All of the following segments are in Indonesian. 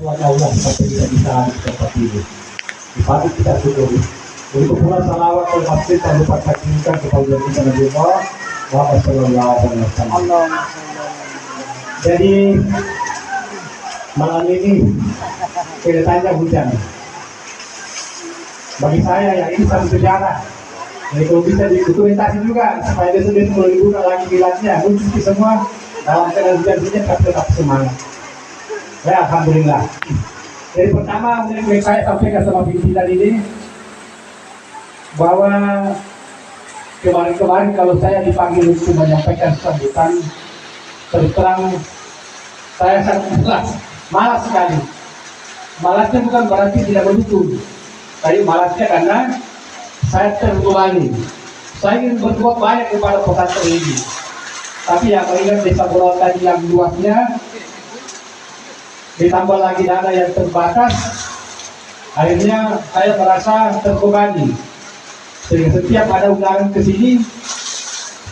Tuhan Allah sampai kita bisa seperti ini. Mari kita syukuri. Untuk pula salawat dan masjid tak lupa saksikan kepada kita Nabi Muhammad Sallallahu Alaihi Wasallam. Jadi malam ini ceritanya hujan. Bagi saya ya ini satu sejarah. Jadi kalau bisa dokumentasi juga supaya besok kalau liburan lagi bilangnya muncul semua dalam keadaan hujan tapi tetap semangat. Ya, alhamdulillah. Jadi pertama yang saya sampaikan sama pimpinan ini bahwa kemarin kalau saya dipanggil untuk menyampaikan sambutan, terus terang saya sangat malas sekali. Malasnya bukan berarti tidak mendukung, tapi malasnya karena saya terbebani. Saya ingin berbuat banyak kepada pesantren ini, tapi yang mengingat desa Borongan tadi yang luasnya, ditambah lagi dana yang terbatas, akhirnya saya merasa terbebani. Sehingga setiap ada undangan ke sini,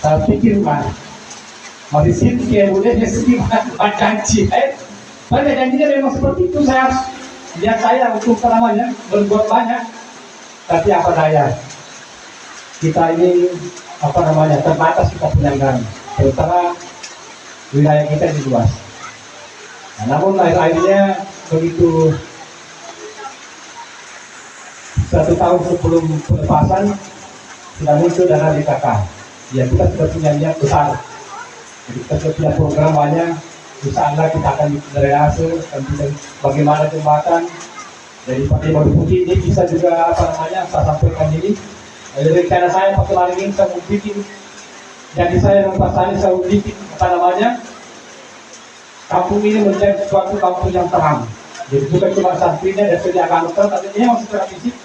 saya pikir masih sini kayak boleh sedih janji. Pada janjinya memang seperti itu, saya untuk namanya berbuat banyak, tapi apa daya kita ini terbatas kita penyanggaran, terutama wilayah kita di luas. Nah, namun akhirnya begitu 1 tahun sebelum pelepasan sudah muncul dana DKK. Ya kita sudah punya niat besar. Jadi kita sudah punya program banyak. Insyaallah kita akan drainase dan bagaimana jembatan. Jadi Pak Baru Putih ini bisa juga saya sampaikan ini. Jadi rencana saya Pak Kemarin ini saya mau bikin. Jadi saya dan Pak Sani saya mau bikin kampung ini menjadi suatu kampung yang terang. Jadi bukan cuma santrinya dan segi agama, tapi ini masih secara fisik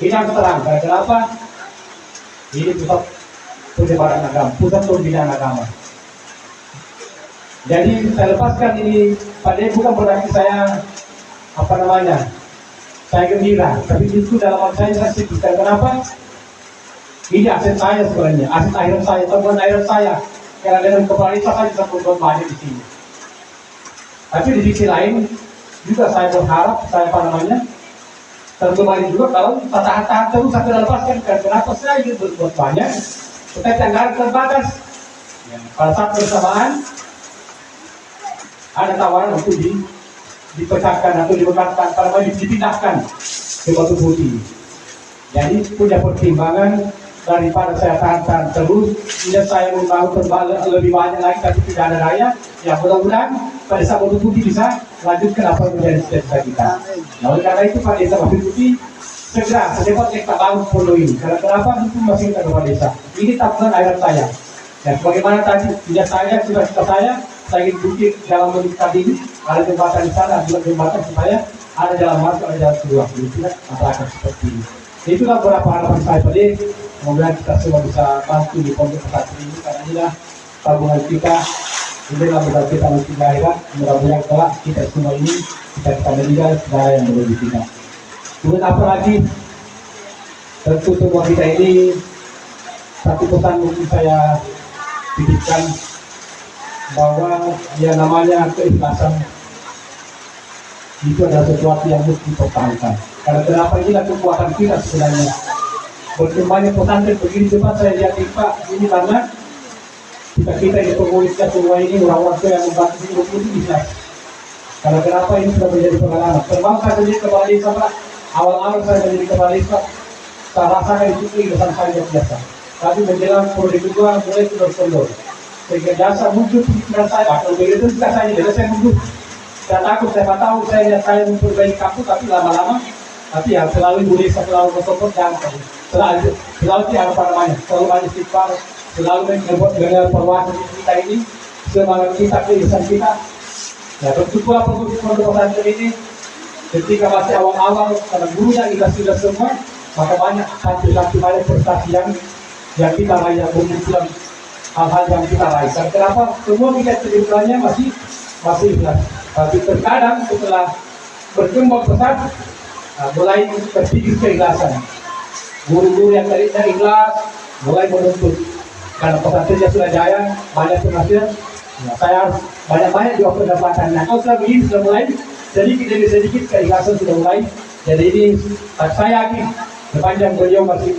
ini yang terang. Kenapa? Ini pusat penyebaran agama, pusat pembinaan agama. Jadi saya lepaskan ini, padahal bukan berarti saya saya gembira, tapi itu dalam hati saya sedih. Kenapa? Ini aset saya sebenarnya, aset akhirat saya, tabungan akhirat saya. Karena dengan kepala desa saya bisa berbuat banyak di sini. Tapi di sisi lain juga saya berharap terkembali juga kalau tahan terus saya lepaskan. Kenapa saya ingin berbuat banyak, tetapi anggaran terbatas. Pada saat bersamaan ada tawaran untuk dipecahkan atau dibekatkan, dipindahkan ke Batu Putih. Jadi punya pertimbangan daripada saya tahan terus, tidak saya membangun terbalik lebih banyak lagi, tapi tidak ada daya. Ya mudah-mudahan pada saat Batu Putih bisa lanjutkan apa yang menjadi cita-cita kita. Nah, oleh karena itu Pak Desa Batu Putih segera secepatnya kita bangun pondok ini. Karena kenapa itu masih kita kepada desa. Ini tabungan akhirat saya. Dan bagaimana tadi tidak saya cita-cita saya ingin bukti dalam bentuk tadi ini ada jembatan di sana, ada jembatan supaya ada jalan masuk, ada jalan keluar. Jadi tidak masyarakat seperti ini. Itulah beberapa harapan saya tadi. Semoga kita semua bisa bantu di pondok pesantren ini karena inilah tabungan kita. Inilah modal kita untuk akhirat. Mudah-mudahan kelak kita semua ini kita meninggal segala yang berlebih kita. Kemudian apa lagi? Tentu semua kita ini satu pesan mungkin saya titipkan bahwa yang namanya keikhlasan itu adalah sesuatu yang mesti dipertahankan. Karena kenapa inilah kekuatan kita sebenarnya. Berkembangnya pesantren begini cepat saya lihat Pak ini karena kita di komunitas semua ini orang-orang yang membantu ini bisa. Karena kenapa ini sudah menjadi pengalaman. Terbang saya menjadi kepala desa Pak. Awal-awal saya menjadi kepala desa, saya rasakan itu keikhlasan saya biasa. Tapi menjelang periode kedua mulai kendor-kendor. Sehingga dasar muncul pikiran saya. Kalau begitu tidak saya mundur. Saya takut, saya tahu saya memperbaiki kampus, tapi lama-lama tapi ya selalu boleh selalu bertopot dan selalu tiada selalu banyak istighfar, selalu membuat dengan perwakilan kita ini semangat kita, kehidupan kita. Ya tentu pula pengurus pesantren ini ketika masih awal-awal karena gurunya kita sudah semua, maka banyak santri-santri banyak prestasi yang kita raih, yang bermunculan hal-hal yang kita raih. Dan kenapa semua kita ceritanya masih ikhlas. Tapi terkadang setelah berkembang pesat, mulai berpikir keikhlasan. Guru-guru yang tadinya ikhlas mulai menuntut karena pesantrennya sudah jaya, banyak penghasilan. Saya harus banyak-banyak juga pendapatannya. Kalau sudah begini sudah mulai sedikit demi sedikit keikhlasan sudah mulai. Jadi ini saya yakin sepanjang beliau masih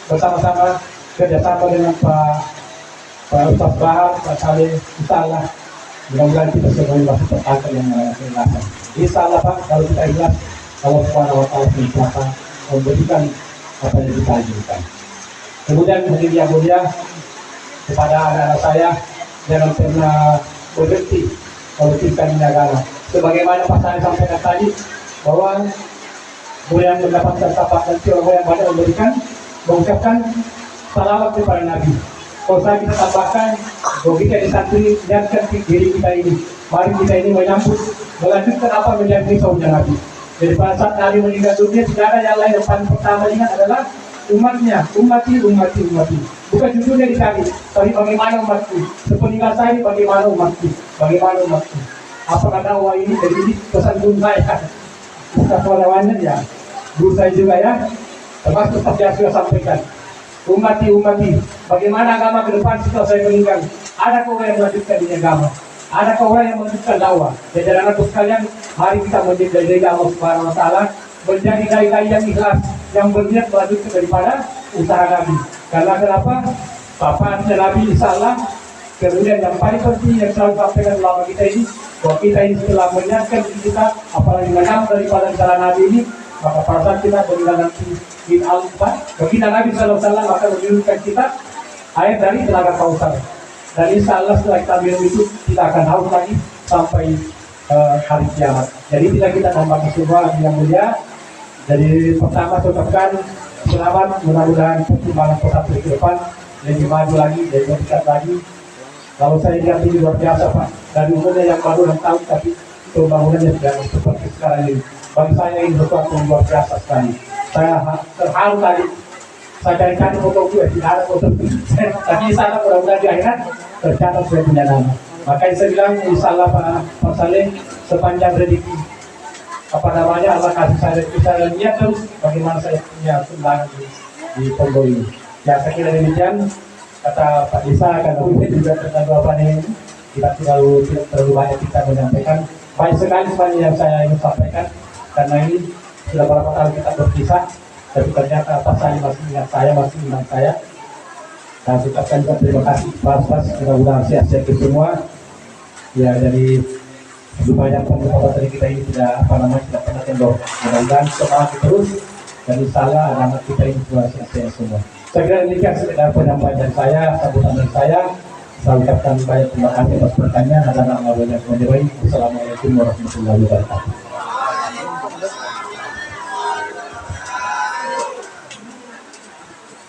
bersama-sama kerjasama dengan Pak Ustaz Bahar, Pak Saleh, insya mudah-mudahan kita semua masih tertangkap yang keikhlasan. Insya Allah Pak, kalau kita ikhlas, Allah Subhanahu Wa Taala senantiasa memberikan apa yang kita inginkan. Kemudian yang mulia kepada anak-anak saya, jangan pernah berhenti memikirkan agama. Sebagaimana Pak Saleh sampaikan tadi, bahwa yang mendapatkan syafaat nanti orang yang banyak memberikan, mengucapkan salawat kepada Nabi. Kalau saya kita tambahkan, bahwa kita disantuni, lihatkan diri kita ini. Mari kita ini menyambut, melanjutkan apa menjadi risaunya Nabi. Jadi pada saat Nabi meninggal dunia, tidak ada yang lain yang paling pertama ingat adalah umatnya, umati. Bukan judulnya dicari, tapi bagaimana umatku. Sepeninggal saya ini bagaimana umatku. Apa kata Allah ini, jadi ini pesan guru saya. Bukan suara ya, guru saya juga ya. Termasuk yang sudah sampaikan. Umati, bagaimana agama ke depan setelah saya meninggal? Adakah orang yang melanjutkan ini agama? Adakah orang yang melanjutkan dakwah? Jadi anak-anakku sekalian, mari kita menjadi dari Allah Subhanahu Wa Taala, menjadi dai-dai yang ikhlas, yang berniat melanjutkan daripada usaha Nabi. Karena kenapa? Papaannya Nabi insya Allah. Kemudian yang paling penting yang selalu sampaikan ulama kita ini, bahwa kita ini setelah menyiapkan diri kita, apalagi menang daripada jalan Nabi ini, maka pada saat kita meninggal nanti in al-Quran, baginda Nabi SAW maka menunjukkan kita air dari telaga Kautsar. Dan insya Allah setelah kita minum itu, kita akan haus lagi sampai hari kiamat. Jadi tidak kita tambahkan semua yang mulia. Jadi pertama saya ucapkan selamat, mudah-mudahan perkembangan kota ke depan lebih maju lagi, lebih meningkat lagi. Kalau saya lihat ini luar biasa Pak, dari umurnya yang baru 6 tahun, tapi pembangunannya tidak seperti sekarang ini. Bagi saya ini sesuatu yang luar biasa sekali. Saya terharu tadi, saya cari-cari foto gue, tidak ada foto. Tapi insya Allah mudah-mudahan di akhirat tercatat saya punya nama. Makanya saya bilang insya Allah Pak Saleh, sepanjang rezeki Allah kasih saya lihat terus bagaimana saya punya sumbangan di pondok ini. Ya saya kira demikian kata Pak Desa, karena mungkin juga tentang jawaban ini kita terlalu banyak kita menyampaikan. Baik sekali semuanya yang saya ingin sampaikan, karena ini sudah beberapa kali kita berpisah, tapi ternyata Pak Saleh masih ingat saya. Dan ucapkan juga terima kasih Pak, mudah-mudahan sehat-sehat semua. Ya jadi supaya pengetahuan dari kita ini tidak pernah kendor. Mudah-mudahan semangat terus, dan insya Allah anak-anak kita ini sehat-sehat semua. Saya kira demikian sekedar penyampaian dari saya, sambutan dari saya. Saya ucapkan banyak terima kasih atas pertanyaan. Assalamualaikum warahmatullahi wabarakatuh.